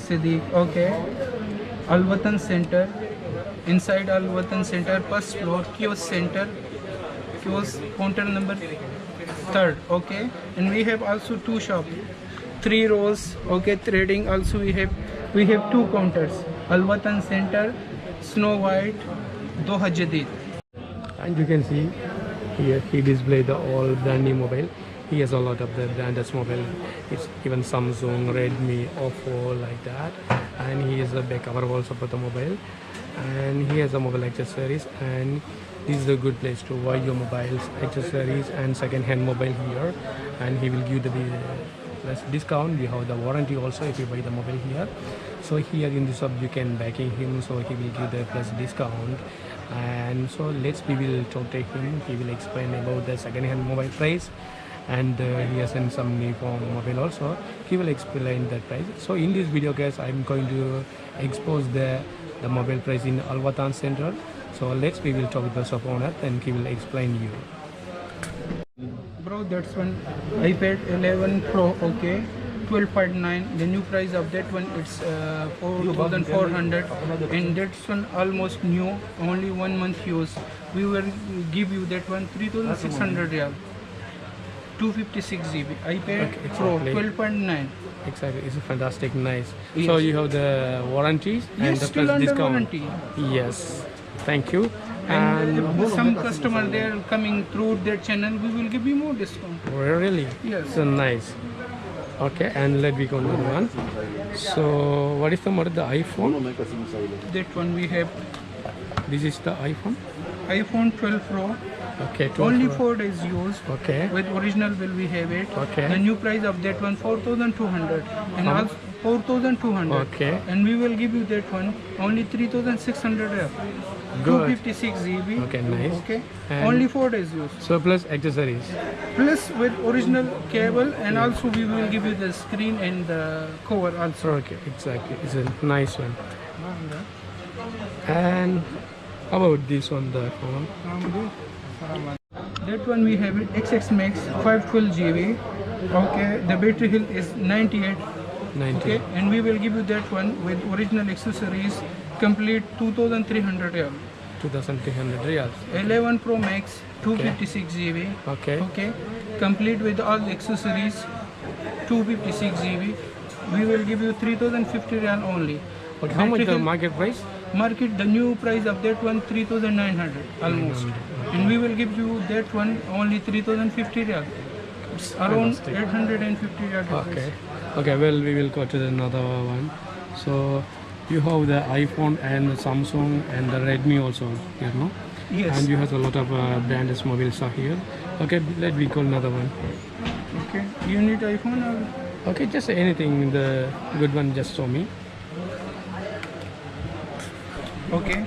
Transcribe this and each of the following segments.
Siddiq. Okay. Al Watan Center. Inside Al Watan Center, first floor, kiosk center, kiosk counter number third. Okay. And we have also two shops, 3 rows. Okay. Trading also we have 2 counters. Al Watan Center, Snow White, Doha Jadid. And you can see here he displayed the all brand new mobile. He has a lot of the branded mobile. It's even Samsung, Redmi, Oppo, like that. And he has a back cover also for the mobile. And he has a mobile accessories. And this is a good place to buy your mobiles, accessories, and second-hand mobile here. And he will give the plus discount. We have the warranty also if you buy the mobile here. So here in this shop you can backing him, so he will give the plus discount. And so we will talk to him. He will explain about the second-hand mobile price, and he has sent some new mobile also. He will explain that price. So in this video, guys, I'm going to expose the mobile price in Al Watan Center. So we will talk with the shop owner, and he will explain you. Bro, that's one iPad 11 Pro. Okay. 12.9. The new price of that one it's 4,400, and that's one almost new, only 1 month use. We will give you that one 3,600 riyal. 256 GB iPad Okay, Pro exactly. 12.9. Exactly, it's fantastic, nice. Yes. So you have the warranties and Yes, the still plus under discount. warranty. Yes, thank you. And And if some customer they are coming through their channel, we will give you more discount. really, Yes. so nice. Okay, and let me go another one. So what is the model? The iPhone. That one we have This is the iPhone. iPhone 12 Pro. Okay, 12 Only Pro. 4 days used. Okay. With original bill we have it. Okay. The new price of that one 4,200 and How also 4,200. Okay. And we will give you that one only 3,600 riyal. Good. 256 GB. Okay, nice. Okay. And- Only 4 days used. So plus accessories. Plus with original cable, and also we will give you the screen and the cover also. Okay, exactly. It's a nice one. And how about this one, the phone? That one we have it XX Max 512 GB. Okay, the battery health is 98. 90. Okay, and we will give you that one with original accessories, complete 2,300 riyal. 2,300 riyals. 11 Pro Max 256 GB. Okay. Okay, complete with all the accessories, 256 GB. We will give you 3,050 riyal only. Okay, how much Battery the health- market price? Market, the new price of that one 3,900 almost, and we will give you that one only 3,050 riyal. It's around Fantastic. 850 riyal difference. Okay. Okay, well, we will go to another one. So you have the iPhone and the Samsung and the Redmi also here, no? Yes. And you have a lot of branded mobiles are here. Okay, let me call another one. Okay. You need iPhone or? Okay, just anything, the good one, just show me. Okay.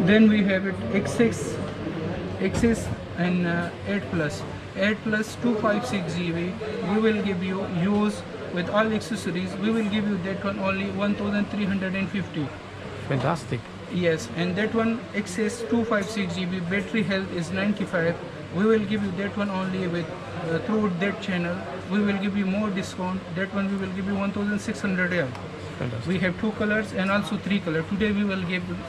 Then we have it XS and 8 Plus. 8 Plus 256 GB. We will give you use with all accessories. We will give you that one only 1,350. Fantastic. Yes, and that one XS 256 GB battery health is 95. We will give you that one only with through that channel. We will give you more discount. That one we will give you 1,600 riyal. Fantastic. We have 2 colors and also 3 colors. Today we will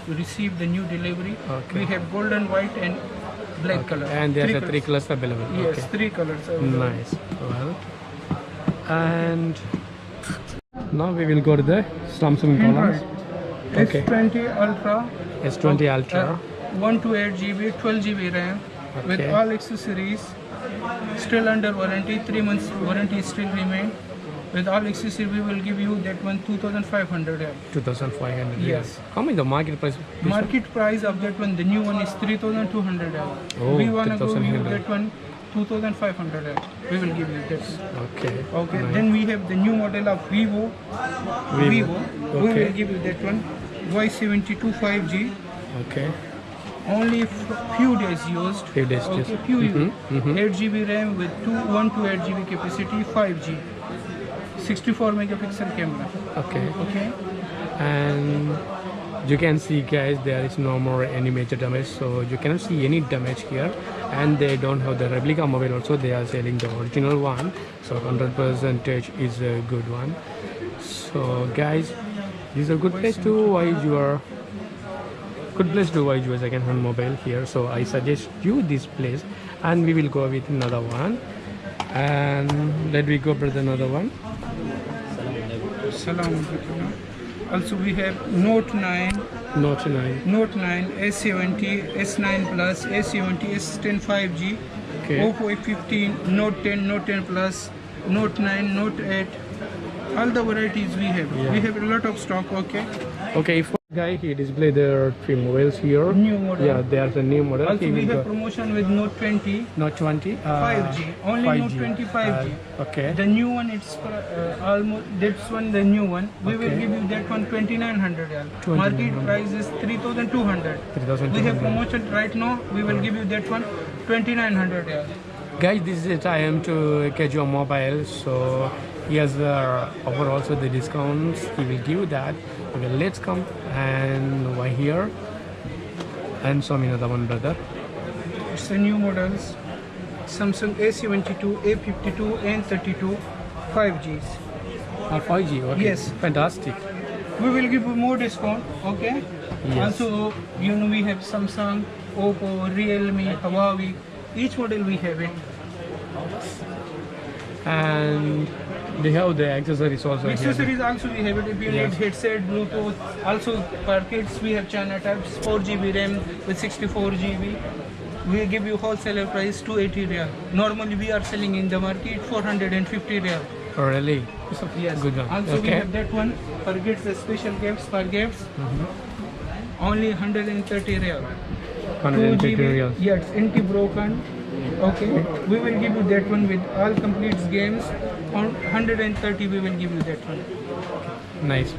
receive the new delivery. Okay. We have golden, white and black color. And there are 3 colors. colors available. Yes, Okay. 3 colors available. Nice. Well, and now we will go to the Samsung colors. Android. Okay. S20 Ultra. S20 Ultra. 128 GB, 12 GB RAM with Okay. all accessories. Still under warranty, 3 months warranty still remain. With all accessories, we will give you that one 2,500 riyal. 2,500. Yes. How much the market price? Market price of that one, the new one is 3,200 riyal. Oh, We wanna go with 3,200. that one 2,500 riyal. We will give you that. Okay. Okay. Nice. Then we have the new model of Vivo. Vivo. We Okay. will give you that one Y72 5G. Okay. Only few days used. Few days Okay, used. few Mhm, mhm. 8 GB RAM with 128 GB capacity, 5G, 64 megapixel camera. Okay. Okay. And you can see, guys, there is no more any major damage, so you cannot see any damage here. And they don't have the replica mobile also. They are selling the original one, so 100% is a good one. So guys, This is a good place to buy your second-hand mobile here. So I suggest you this place, and we will go with another one. And let we go with another one. Salam alaikum. Also we have Note 9, Note 9. Note 9, S70, S9 Plus, S70, S10 5G, Okay. Oppo A15, Note 10, Note 10 Plus, Note 9, Note 8. All the varieties we have. Yeah. We have a lot of stock. Okay. Okay, for guy he display their three mobiles here. New model. Yeah, there's a new model. Also He we will have go- promotion with Note 20, Note 20. 5G. Only 5G. Note 20 5G. Okay. The new one, it's almost that's one the new one. We will Okay. give you that one 2,900 real. 2900. Market price is 3,200. 3,200. We have promotion right now. We will give you that one 2,900 real. Guys, this is the time to get your mobile. So he has offer also the discounts. He will give that. Okay, let's come and over here and show me another one, brother. It's the new models. Samsung A72, A52, N32, 5Gs. 5G. Okay. Yes. Fantastic. We will give you more discount. Okay. Yes. Also, we have Samsung, Oppo, Realme, Huawei. Each model we have it. And they have the accessories also here. Accessories also we have it. If you Yeah. need headset, Bluetooth. Also for kids we have China types, 4GB RAM with 64GB. We give you wholesaler price 280 real. Normally we are selling in the market 450 real. Oh, really? Yes. Good one. Also we Okay. have that one for gifts, the special gifts for gifts. Only 130 real. 150 reals. Yeah, it's anti-broken. Okay. We will give you that one with all complete games. On 130 we will give you that one. Nice.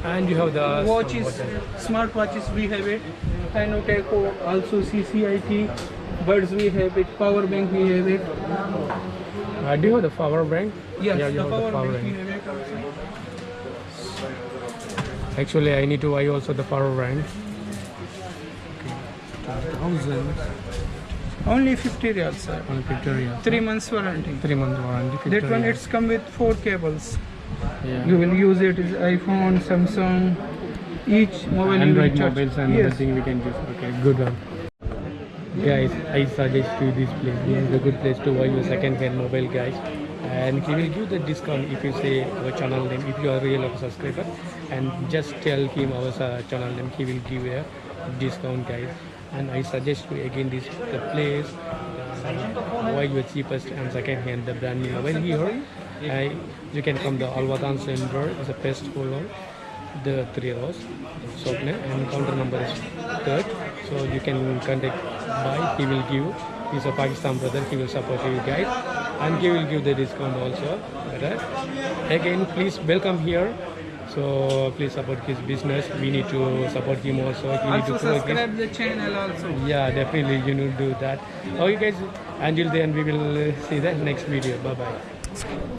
And you have the Watches, smart watches we have it. Hinoteco, also CCIT. Buds we have it. Power bank we have it. do you have the power bank? Yes, Yeah, you the have power the power bank we bank. have it also. Actually, I need to buy also the power bank. 1,000 Only 50 real, sir. on Victoria. 3 months warranty. 3 months warranty. That one Victoria. it's come with 4 cables. Yeah. You will use it as iPhone, Samsung, each mobile you will Android charge. mobiles and Yes. everything we can use. Okay, good one. Guys, I suggest you this place. This is a good place to buy your second-hand mobile, guys. And he will give the discount if you say our channel name, if you are real of a subscriber. And just tell him our channel name, he will give a discount, guys. And I suggest you again this the place why your cheapest and second-hand the brand new mobile here. You can come the Alwatan Center is a best follow the 3 rows shop name and counter number is 3rd, so you can contact by. He will give, he's a Pakistan brother, he will support you guys and he will give the discount also. Right? Again, please welcome here. So please support his business. We need to support him also. He need Also to promote his- subscribe the channel also. yeah, definitely you need to do that. Okay guys, until then we will see the next video. Bye bye.